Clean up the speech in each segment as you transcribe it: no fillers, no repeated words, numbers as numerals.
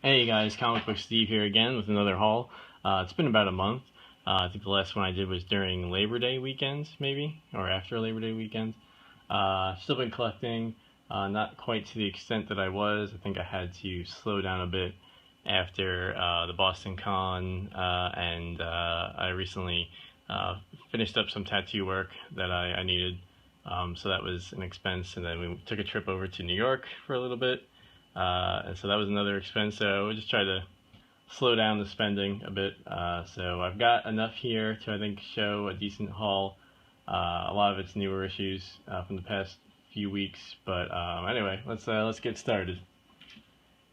Hey guys, Comic Book Steve here again with another haul. It's been about a month. I think the last one I did was during Labor Day weekend, maybe, or after Labor Day weekend. Still been collecting, not quite to the extent that I was. I think I had to slow down a bit after the Boston Con, and I recently finished up some tattoo work that I needed. So that was an expense, and then we took a trip over to New York for a little bit. And so that was another expense. So we just try to slow down the spending a bit. So I've got enough here to, I think, show a decent haul. A lot of it's newer issues from the past few weeks. But anyway, let's get started.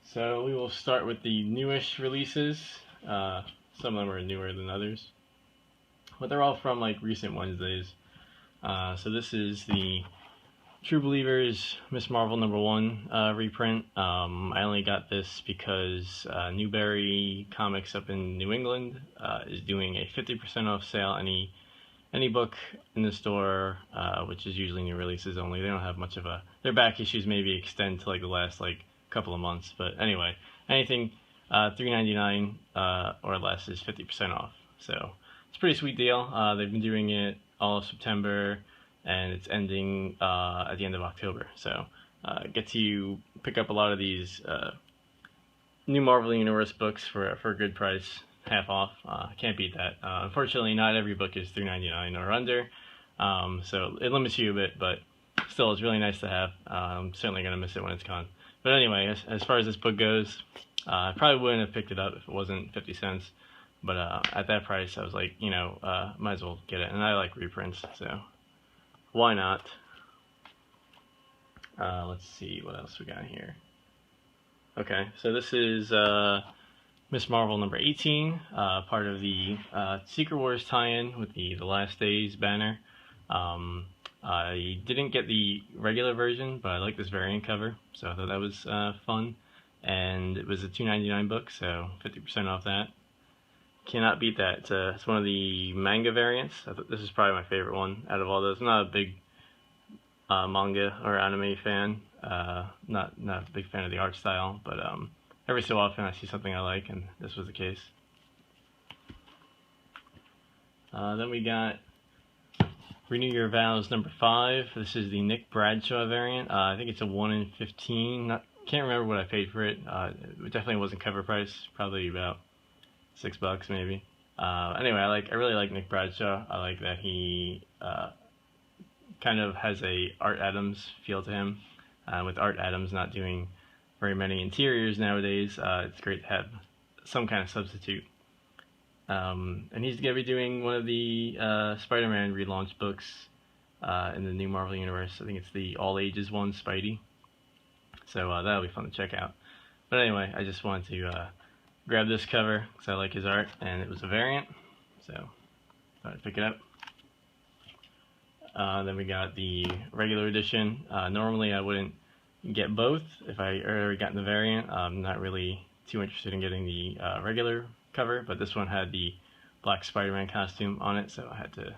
So we will start with the newish releases. Some of them are newer than others, but they're all from like recent Wednesdays. So this is the True Believers Miss Marvel #1 reprint. I only got this because Newberry Comics up in New England is doing a 50% off sale. Any book in the store, which is usually new releases only. They don't have much of a. Their back issues maybe extend to like the last like couple of months, but anyway, anything $3.99 or less is 50% off. So it's a pretty sweet deal. They've been doing it all of September, and it's ending at the end of October. So get to pick up a lot of these new Marvel Universe books for a good price, half off. Can't beat that. Unfortunately, not every book is $3.99 or under, so it limits you a bit, but still, it's really nice to have. I'm certainly going to miss it when it's gone. But anyway, as far as this book goes, I probably wouldn't have picked it up if it wasn't 50 cents. But at that price, I was like, might as well get it. And I like reprints, so why not? Let's see what else we got here. Okay, so this is Miss Marvel #18, part of the Secret Wars tie-in with the Last Days banner. I didn't get the regular version, but I like this variant cover, so I thought that was fun. And it was a $2.99 book, so 50% off that. Cannot beat that. It's one of the manga variants. I thought this is probably my favorite one out of all those. I'm not a big manga or anime fan. Not a big fan of the art style, but every so often I see something I like, and this was the case. Then we got Renew Your Vows #5. This is the Nick Bradshaw variant. I think it's a 1 in 15. Can't remember what I paid for it. It definitely wasn't cover price. Probably about $6 maybe. Anyway, I really like Nick Bradshaw. I like that he kind of has a Art Adams feel to him. With Art Adams not doing very many interiors nowadays, it's great to have some kind of substitute. And he's going to be doing one of the Spider-Man relaunch books in the new Marvel Universe. I think it's the All Ages one, Spidey. So that'll be fun to check out. But anyway, I just wanted to grab this cover because I like his art, and it was a variant, so thought I'd pick it up. Then we got the regular edition. Normally I wouldn't get both if I already gotten the variant. I'm not really too interested in getting the regular cover, but this one had the black Spider-Man costume on it, so I had to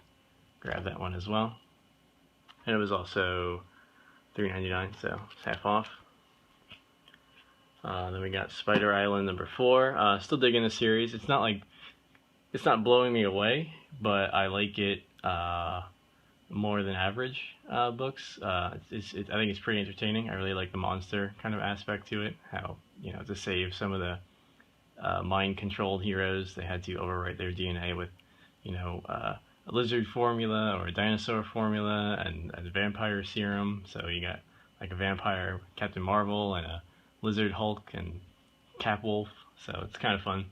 grab that one as well. And it was also $3.99, so it's half off. Then we got Spider Island #4. Still digging the series. It's not blowing me away, but I like it more than average books. I think it's pretty entertaining. I really like the monster kind of aspect to it. How to save some of the mind-controlled heroes, they had to overwrite their DNA with a lizard formula or a dinosaur formula and a vampire serum. So you got like a vampire Captain Marvel and a Lizard Hulk and Capwolf, so it's kind of fun.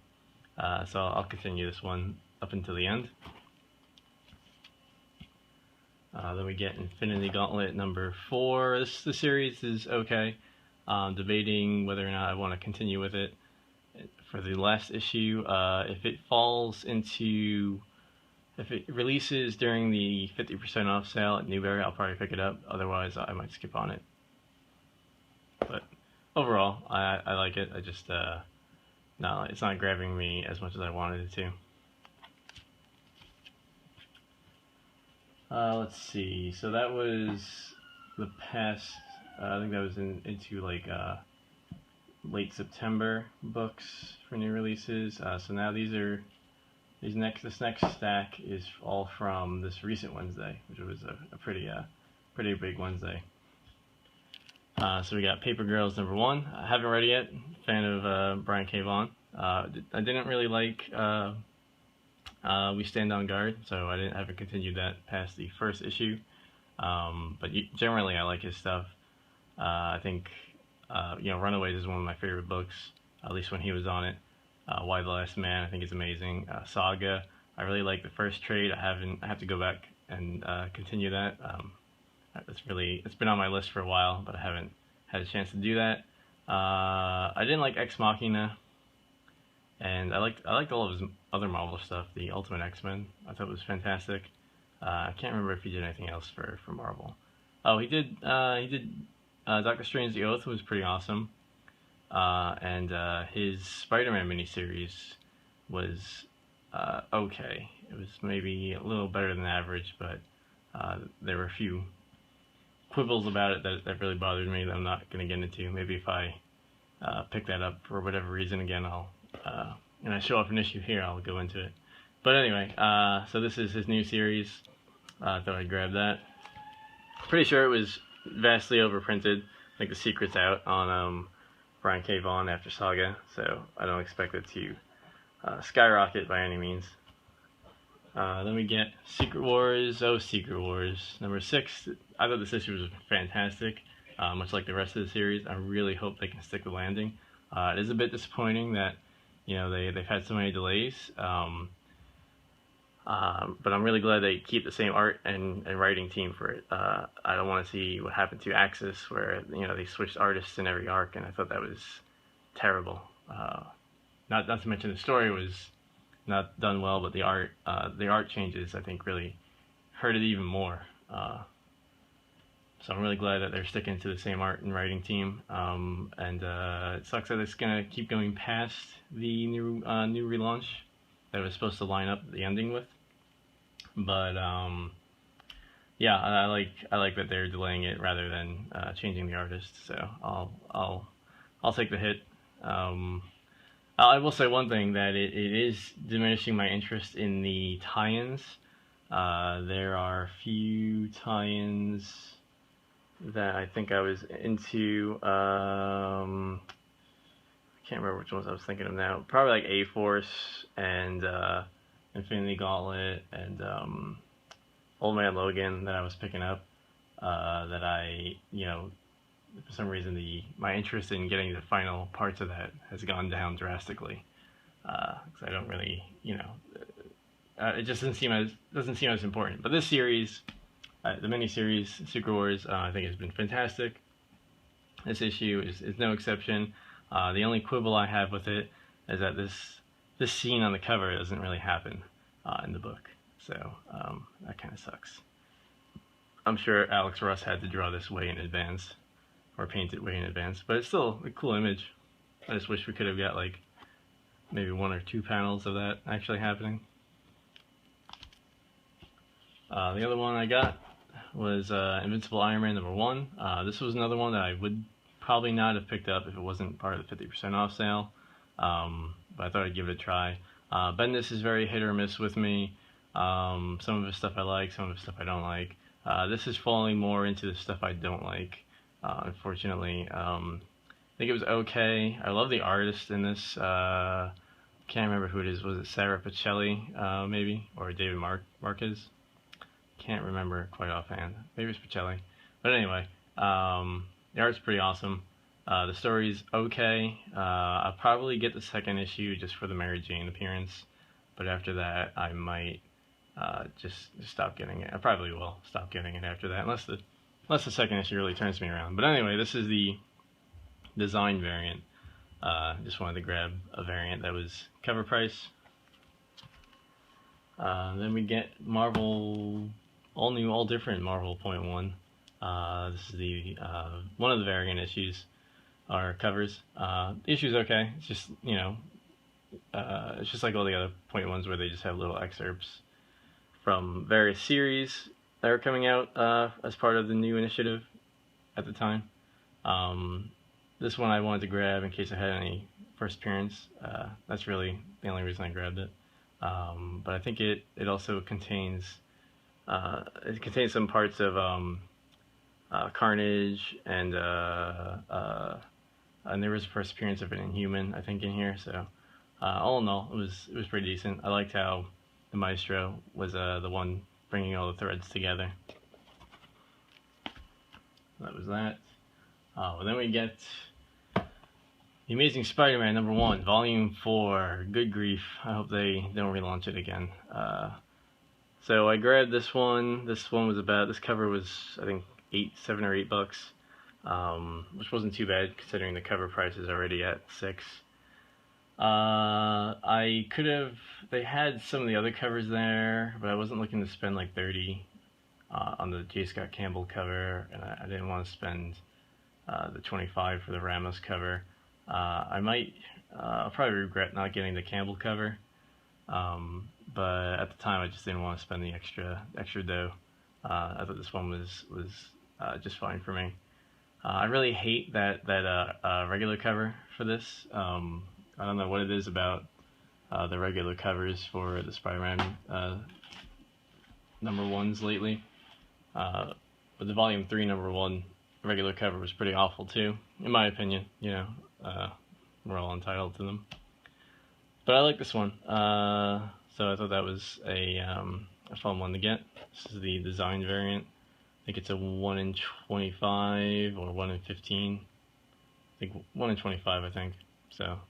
So I'll continue this one up until the end. Then we get Infinity Gauntlet #4. The series is okay. Debating whether or not I want to continue with it for the last issue. If it releases during the 50% off sale at Newberry, I'll probably pick it up. Otherwise, I might skip on it. But overall, I like it. I just no, it's not grabbing me as much as I wanted it to. Let's see. So that was the past. I think that was into like late September books for new releases. So now this next stack is all from this recent Wednesday, which was a pretty big Wednesday. So we got Paper Girls #1. I haven't read it yet. Fan of Brian K. Vaughan. I didn't really like We Stand on Guard, so I haven't continued that past the first issue. But generally, I like his stuff. I think Runaways is one of my favorite books, at least when he was on it. Why the Last Man, I think is amazing. Saga, I really like the first trade. I have to go back and continue that. It's been on my list for a while, but I haven't had a chance to do that. I didn't like Ex Machina, and I liked all of his other Marvel stuff. The Ultimate X-Men, I thought it was fantastic. I can't remember if he did anything else for Marvel. Oh, he did Doctor Strange: The Oath was pretty awesome. And his Spider-Man miniseries was okay. It was maybe a little better than average, but there were a few quibbles about it that really bothered me that I'm not going to get into. Maybe if I pick that up for whatever reason again, and I show up an issue here, I'll go into it. But anyway, so this is his new series. I thought I'd grab that. Pretty sure it was vastly overprinted. I think the secret's out on Brian K. Vaughan after Saga, so I don't expect it to skyrocket by any means. Then we get Secret Wars, Secret Wars, #6. I thought this issue was fantastic, much like the rest of the series. I really hope they can stick the landing. It is a bit disappointing that they've had so many delays, but I'm really glad they keep the same art and writing team for it. I don't want to see what happened to Axis, where they switched artists in every arc, and I thought that was terrible. Not to mention the story was not done well, but the art changes I think really hurt it even more. So I'm really glad that they're sticking to the same art and writing team. And it sucks that it's gonna keep going past the new relaunch that it was supposed to line up the ending with. But yeah, I like that they're delaying it rather than changing the artist. So I'll take the hit. I will say one thing, that it is diminishing my interest in the tie-ins. There are a few tie-ins that I think I was into. I can't remember which ones I was thinking of now. Probably like A-Force and Infinity Gauntlet and Old Man Logan that I was picking up. That I, for some reason my interest in getting the final parts of that has gone down drastically. Because I don't really, it just doesn't seem as important. But this series, the miniseries Secret Wars, I think has been fantastic. This issue is no exception. The only quibble I have with it is that this scene on the cover doesn't really happen in the book, so that kind of sucks. I'm sure Alex Ross had to draw this way in advance, or paint it way in advance, but it's still a cool image. I just wish we could have got like maybe 1 or 2 panels of that actually happening. The other one I got was Invincible Iron Man #1. This was another one that I would probably not have picked up if it wasn't part of the 50% off sale, but I thought I'd give it a try. Bendis is very hit or miss with me. Some of his stuff I like, some of his stuff I don't like. This is falling more into the stuff I don't like, unfortunately. I think it was okay. I love the artist in this. Can't remember who it is. Was it Sarah Pacelli, maybe? Or David Marquez? Can't remember quite offhand. Maybe it's Pacelli. But anyway, the art's pretty awesome. The story's okay. I'll probably get the second issue just for the Mary Jane appearance, but after that I might just stop getting it. I probably will stop getting it after that, unless the second issue really turns me around. But anyway, this is the design variant. Just wanted to grab a variant that was cover price. Then we get Marvel, all new, all different Marvel .1. This is the one of the variant issues, or covers. The issue's okay. It's just, it's just like all the other .1s where they just have little excerpts from various series that are coming out as part of the new initiative at the time. this one I wanted to grab in case I had any first appearance. That's really the only reason I grabbed it. But I think it also contains some parts of Carnage, and there was a first appearance of an Inhuman, I think, in here. So all in all, it was pretty decent. I liked how the Maestro was the one bringing all the threads together. That was that. Then we get The Amazing Spider-Man #1, Volume 4. Good grief. I hope they don't relaunch it again. So I grabbed this one. This cover was, I think, $7 or $8, which wasn't too bad considering the cover price is already at $6. They had some of the other covers there, but I wasn't looking to spend like $30 on the J. Scott Campbell cover, and I didn't want to spend the $25 for the Ramos cover. I'll probably regret not getting the Campbell cover, but at the time I just didn't want to spend the extra dough. I thought this one was just fine for me. I really hate that regular cover for this. I don't know what it is about the regular covers for the Spider-Man #1s lately. But the Volume 3 #1 regular cover was pretty awful too, in my opinion. You know, we're all entitled to them. But I like this one, so I thought that was a fun one to get. This is the design variant. I think it's a 1 in 25 or 1 in 15. I think 1 in 25, I think. So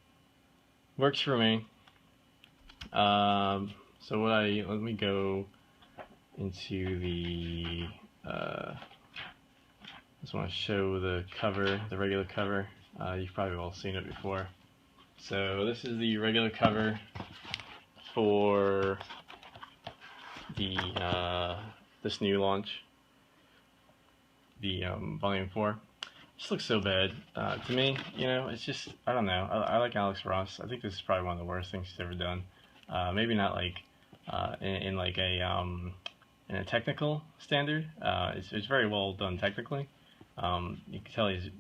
works for me. So let me go into the. Just want to show the cover, the regular cover. You've probably all seen it before. So this is the regular cover for the this new launch, the Volume 4. Just looks so bad to me. You know, it's just, I don't know. I like Alex Ross. I think this is probably one of the worst things he's ever done. Maybe not like in like in a technical standard. It's very well done technically. You can tell he's,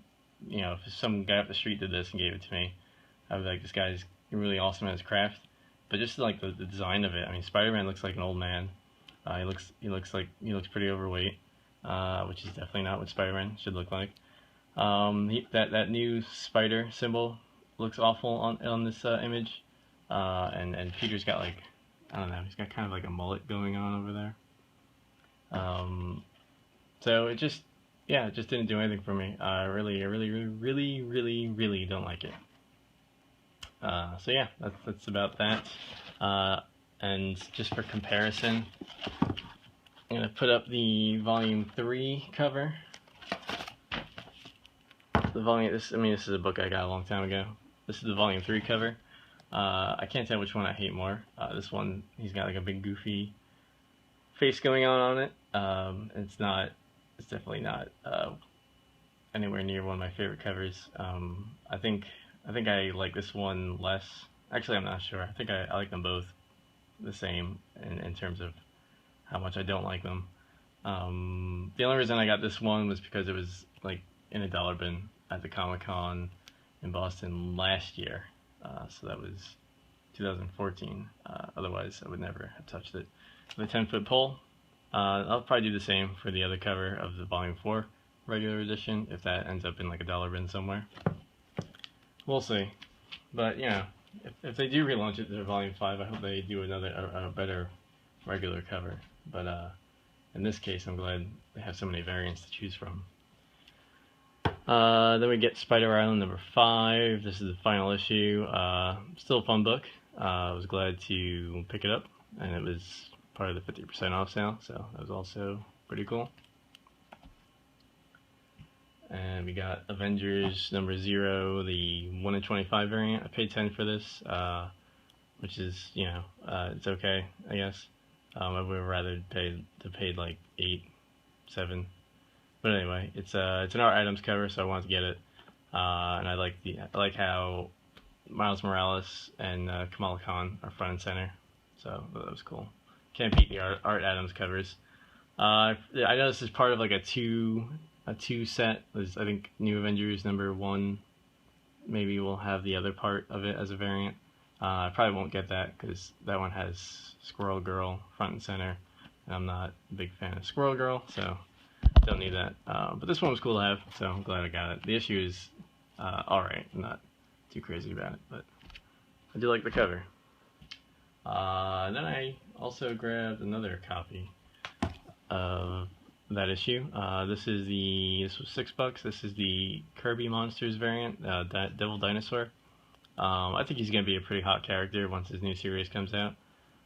you know, if some guy up the street did this and gave it to me, I'd be like, this guy's really awesome at his craft. But just like the design of it, I mean, Spider-Man looks like an old man. He looks pretty overweight, which is definitely not what Spider-Man should look like. That new spider symbol looks awful on this image, and Peter's got like, I don't know, he's got kind of like a mullet going on over there. So it just didn't do anything for me. I really don't like it. So yeah, that's about that. And just for comparison, I'm gonna put up the Volume 3 cover. This is a book I got a long time ago. This is the Volume 3 cover. I can't tell which one I hate more. This one, he's got like a big goofy face going on it. It's definitely not anywhere near one of my favorite covers. I think I like this one less. Actually, I'm not sure. I think I like them both the same in terms of how much I don't like them. The only reason I got this one was because it was like in a dollar bin at the Comic-Con in Boston last year. So that was 2014. Otherwise, I would never have touched it. The 10-foot pole. I'll probably do the same for the other cover of the Volume 4 regular edition, if that ends up in like a dollar bin somewhere. We'll see. But, you know, if they do relaunch it to Volume 5, I hope they do a better regular cover. But in this case, I'm glad they have so many variants to choose from. Then we get Spider Island #5. This is the final issue. Still a fun book. I was glad to pick it up, and it was part of the 50% off sale, so that was also pretty cool. And we got Avengers #0, the 1 in 25 variant. I paid $10 for this, which is, you know, it's okay, I guess. I would have rather paid like $8, $7. But anyway, it's an Art Items cover, so I wanted to get it. And I like how Miles Morales and Kamala Khan are front and center, so that was cool. Can't beat the Art Items covers. I know this is part of like a two set. There's, I think, New Avengers #1 maybe we'll have the other part of it as a variant. I probably won't get that because that one has Squirrel Girl front and center, and I'm not a big fan of Squirrel Girl, so don't need that. But this one was cool to have, so I'm glad I got it. The issue is alright, I'm not too crazy about it, but I do like the cover. Then I also grabbed another copy of that issue. This was $6. This is the Kirby Monsters variant, Devil Dinosaur. I think he's gonna be a pretty hot character once his new series comes out.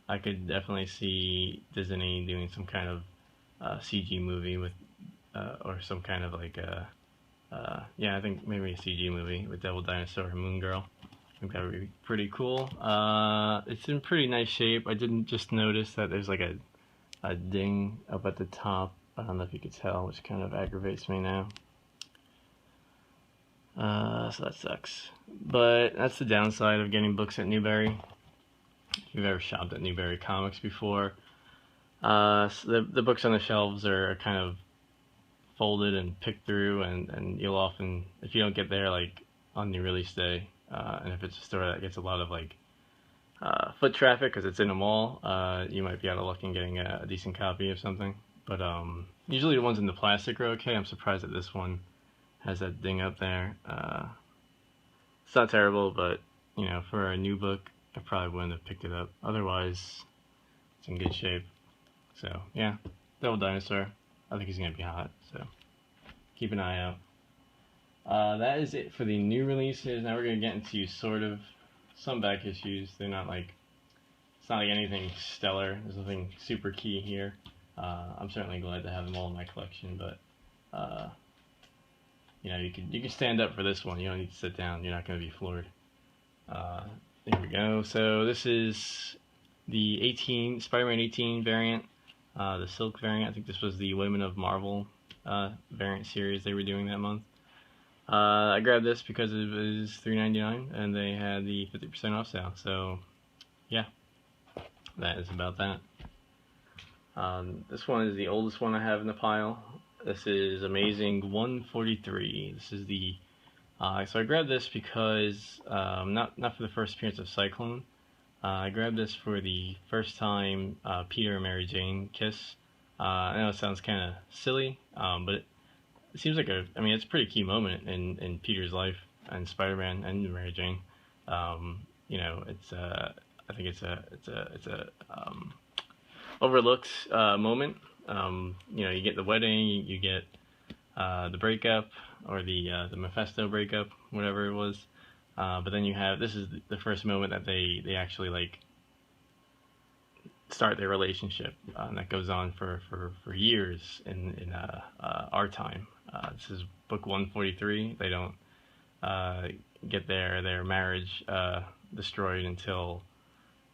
I could definitely see Disney doing some kind of CG movie with, or some kind of like yeah, I think maybe a CG movie with Devil Dinosaur and Moon Girl. I think that would be pretty cool. It's in pretty nice shape. I didn't just notice that there's like a ding up at the top. I don't know if you could tell, which kind of aggravates me now. So that sucks. But that's the downside of getting books at Newberry. If you've ever shopped at Newberry Comics before, so the books on the shelves are kind of folded and picked through, and you'll often, if you don't get there like on the release day, and if it's a store that gets a lot of like foot traffic because it's in a mall, you might be out of luck in getting a decent copy of something. But usually the ones in the plastic are okay. I'm surprised that this one has that ding up there. It's not terrible, but you know, for a new book, I probably wouldn't have picked it up. Otherwise, it's in good shape. So yeah, Devil Dinosaur. I think he's gonna be hot. So keep an eye out. That is it for the new releases. Now we're gonna get into sort of some back issues. They're not like, it's not like anything stellar. There's nothing super key here. I'm certainly glad to have them all in my collection, but you know, you can stand up for this one. You don't need to sit down. You're not going to be floored. There we go. So this is the Spider-Man 18 variant, the Silk variant. I think this was the Women of Marvel variant series they were doing that month. I grabbed this because it was $3.99 and they had the 50% off sale. So yeah, that is about that. This one is the oldest one I have in the pile. This is Amazing 143. This is the so I grabbed this because not for the first appearance of Cyclone. I grabbed this for the first time Peter and Mary Jane kiss. I know it sounds kind of silly, but it seems like I mean, it's a pretty key moment in Peter's life and Spider-Man and Mary Jane. You know, it's I think it's a overlooked moment. You know, you get the wedding, you get the breakup, or the Mephisto breakup, whatever it was. But then you have, this is the first moment that they actually like start their relationship, and that goes on for years in our time. This is book 143. They don't get their marriage destroyed until,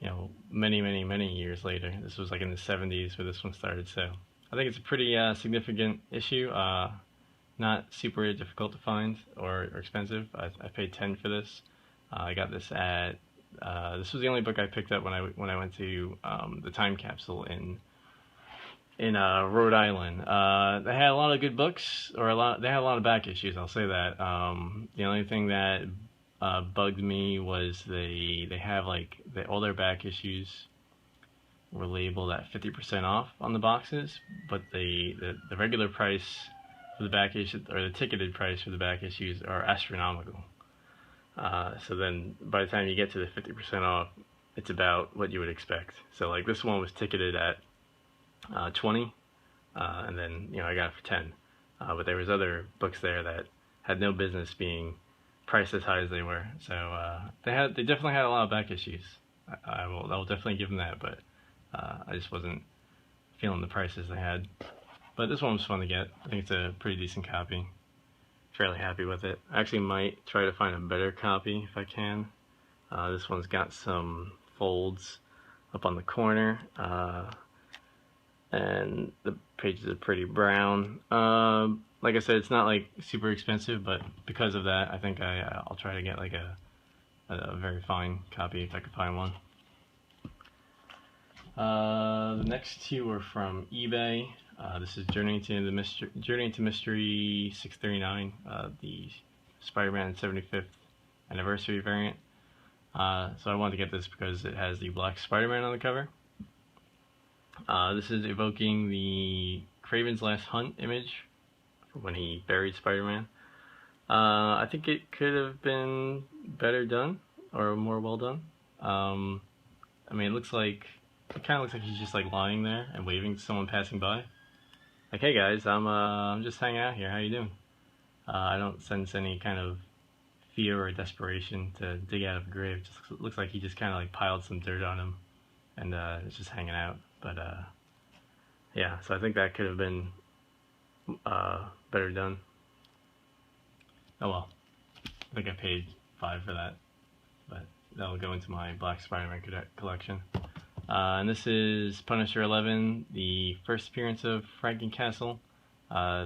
you know, many years later. This was like in the 70s where this one started, so I think it's a pretty significant issue. Not super difficult to find or expensive. I paid $10 for this. I got this at this was the only book I picked up when I went to the time capsule in Rhode Island. They had a lot of good books, or they had a lot of back issues, I'll say that. The only thing that bugged me was they have like all their back issues were labeled at 50% off on the boxes, but the regular price for the back issue, or the ticketed price for the back issues, are astronomical. So then by the time you get to the 50% off, it's about what you would expect. So like this one was ticketed at 20, and then, you know, I got it for 10. But there was other books there that had no business being priced as high as they were. So they definitely had a lot of back issues. I will definitely give them that, but I just wasn't feeling the prices they had. But this one was fun to get. I think it's a pretty decent copy. Fairly happy with it. I actually might try to find a better copy if I can. This one's got some folds up on the corner, and the pages are pretty brown. Like I said, it's not like super expensive, but because of that, I think I'll try to get like a very fine copy if I can find one. The next two are from eBay. This is Journey into Mystery 639, the Spider-Man 75th anniversary variant. So I wanted to get this because it has the Black Spider-Man on the cover. This is evoking the Kraven's Last Hunt image from when he buried Spider-Man. I think it could have been better done, or more well done. I mean, it kind of looks like he's just like lying there and waving to someone passing by. Like, hey guys, I'm just hanging out here. How you doing? I don't sense any kind of fear or desperation to dig out of a grave. It just looks like he just kind of like piled some dirt on him and is just hanging out. But yeah, so I think that could have been better done. Oh well, I think I paid $5 for that, but that'll go into my Black Spider-Man collection. And this is Punisher 11, the first appearance of Frankencastle.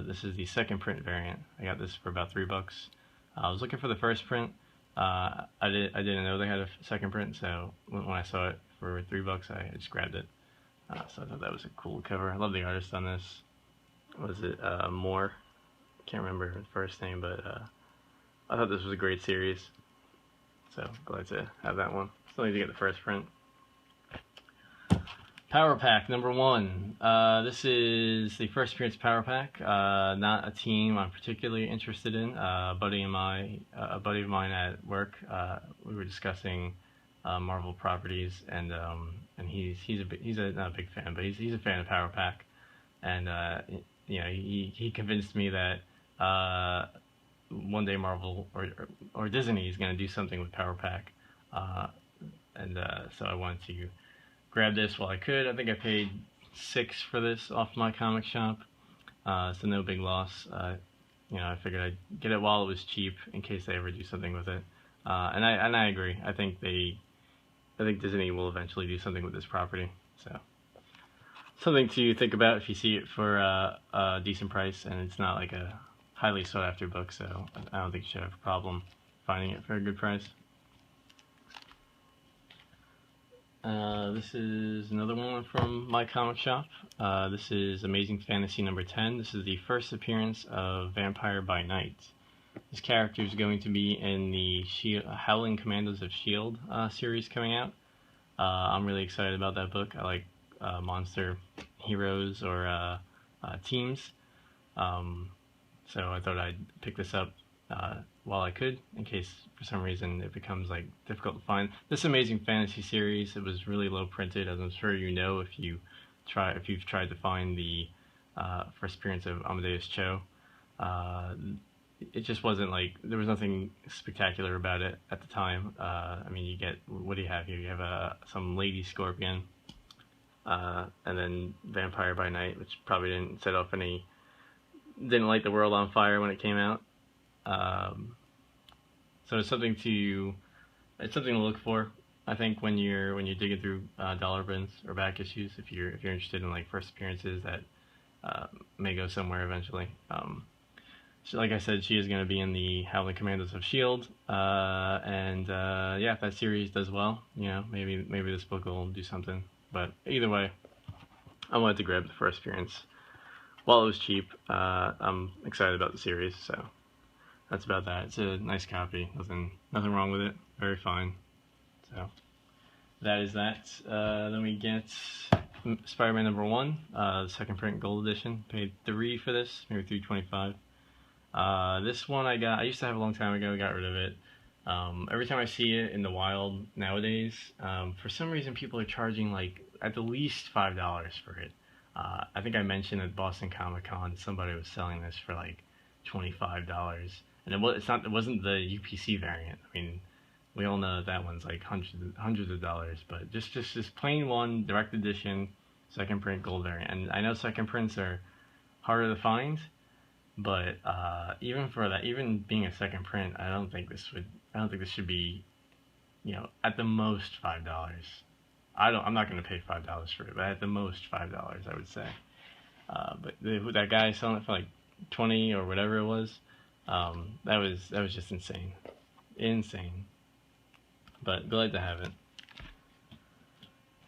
This is the second print variant. I got this for about $3. I was looking for the first print. I didn't know they had a second print, so when I saw it for $3, I just grabbed it. So I thought that was a cool cover. I love the artist on this. Was it Moore? Can't remember his first name, but I thought this was a great series. So glad to have that one. Still need to get the first print. Power Pack number 1. This is the first appearance of Power Pack. Not a team I'm particularly interested in. A buddy of mine at work, we were discussing Marvel properties, and he's not a big fan, but he's a fan of Power Pack, and you know, he convinced me that one day Marvel or Disney is going to do something with Power Pack, and so I wanted to grab this while I could. I think I paid $6 for this off MyComicShop, so no big loss. You know, I figured I'd get it while it was cheap in case they ever do something with it. And I agree. I think Disney will eventually do something with this property. So something to think about if you see it for a decent price, and it's not like a highly sought after book. So I don't think you should have a problem finding it for a good price. This is another one from MyComicShop. This is Amazing Fantasy number 10. This is the first appearance of Vampire by Night. This character is going to be in the Howling Commandos of S.H.I.E.L.D. Series coming out. I'm really excited about that book. I like monster heroes or teams. So I thought I'd pick this up while I could, in case for some reason it becomes like difficult to find. This Amazing Fantasy series, it was really low printed, as I'm sure you know if you've tried to find the first appearance of Amadeus Cho. It just wasn't like, there was nothing spectacular about it at the time. I mean, you get, what do you have here? You have some lady scorpion, and then Vampire by Night, which probably didn't light the world on fire when it came out. So it's something to look for, I think, when you're digging through dollar bins or back issues, if you're interested in like first appearances that may go somewhere eventually. So like I said, she is going to be in the Howling Commandos of S.H.I.E.L.D. And yeah, if that series does well, you know, maybe this book will do something. But either way, I wanted to grab the first appearance while it was cheap. I'm excited about the series, so that's about that. It's a nice copy. Nothing wrong with it. Very fine. So that is that. Then we get Spider-Man number 1, the second print gold edition. Paid $3 for this, maybe $3.25. This one I used to have a long time ago, got rid of it. Every time I see it in the wild nowadays, for some reason people are charging like at the least $5 for it. I think I mentioned at Boston Comic Con somebody was selling this for like $25, and it wasn't the UPC variant. I mean, we all know that one's like hundreds of dollars, but just plain one direct edition second print gold variant. And I know second prints are harder to find, but even for that, even being a second print, I don't think this should be, you know, at the most $5. I'm not going to pay $5 for it, but at the most $5, I would say. But that guy selling it for like 20 or whatever it was, that was just insane. But glad to have it.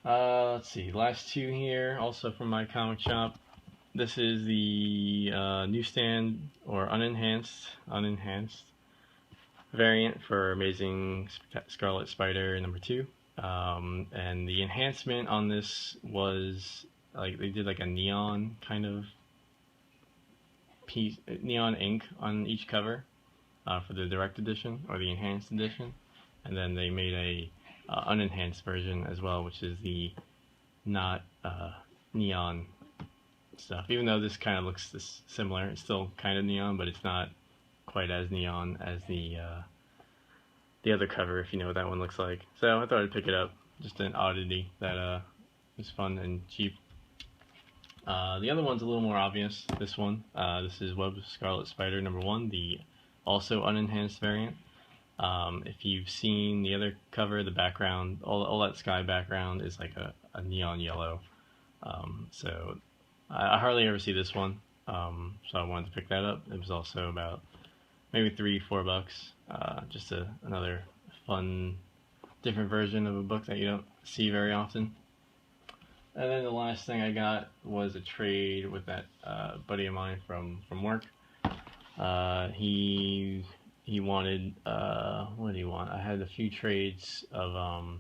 Let's see, last two here, also from MyComicShop. This is the newsstand or unenhanced variant for Amazing Scarlet Spider #2. And the enhancement on this was like they did like a neon kind of piece, neon ink on each cover for the direct edition or the enhanced edition, and then they made a unenhanced version as well, which is the not neon stuff. Even though this kind of looks similar, it's still kind of neon, but it's not quite as neon as the other cover, if you know what that one looks like. So I thought I'd pick it up, just an oddity that is fun and cheap. The other one's a little more obvious. This one, this is Web Scarlet Spider #1, the also unenhanced variant. If you've seen the other cover, the background, all that sky background is like a neon yellow. So I hardly ever see this one, so I wanted to pick that up. It was also about maybe $3-4. Just another fun, different version of a book that you don't see very often. And then the last thing I got was a trade with that buddy of mine from work. He wanted, what did he want? I had a few trades of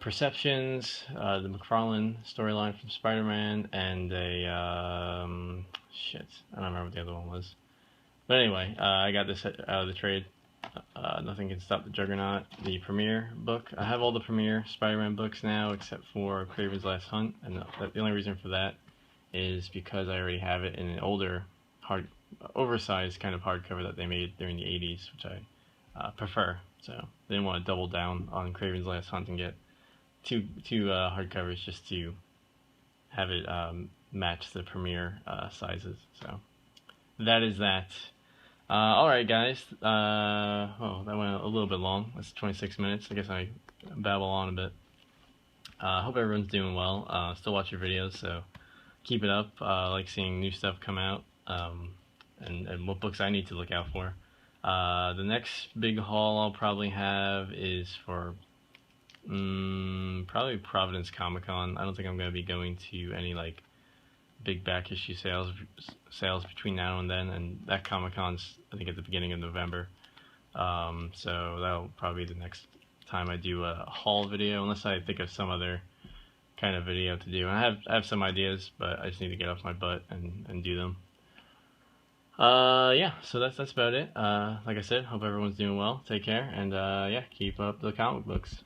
Perceptions, the McFarlane storyline from Spider-Man, and a, shit, I don't remember what the other one was. But anyway, I got this out of the trade. Nothing Can Stop the Juggernaut, the premiere book. I have all the premiere Spider-Man books now except for Kraven's Last Hunt, and the only reason for that is because I already have it in an older, oversized kind of hardcover that they made during the 80s, which I prefer. So they didn't want to double down on Kraven's Last Hunt and get two hardcovers just to have it match the premiere sizes. So that is that. Alright guys, oh, that went a little bit long. That's 26 minutes. I guess I babble on a bit. Hope everyone's doing well. Still watch your videos, so keep it up. I like seeing new stuff come out, and what books I need to look out for. The next big haul I'll probably have is for probably Providence Comic Con. I don't think I'm going to be going to any like big back issue sales between now and then, and that Comic Con's I think at the beginning of November. So that'll probably be the next time I do a haul video, unless I think of some other kind of video to do. And I have some ideas, but I just need to get off my butt and do them. Yeah, so that's about it. Like I said, hope everyone's doing well. Take care, and yeah, keep up the comic books.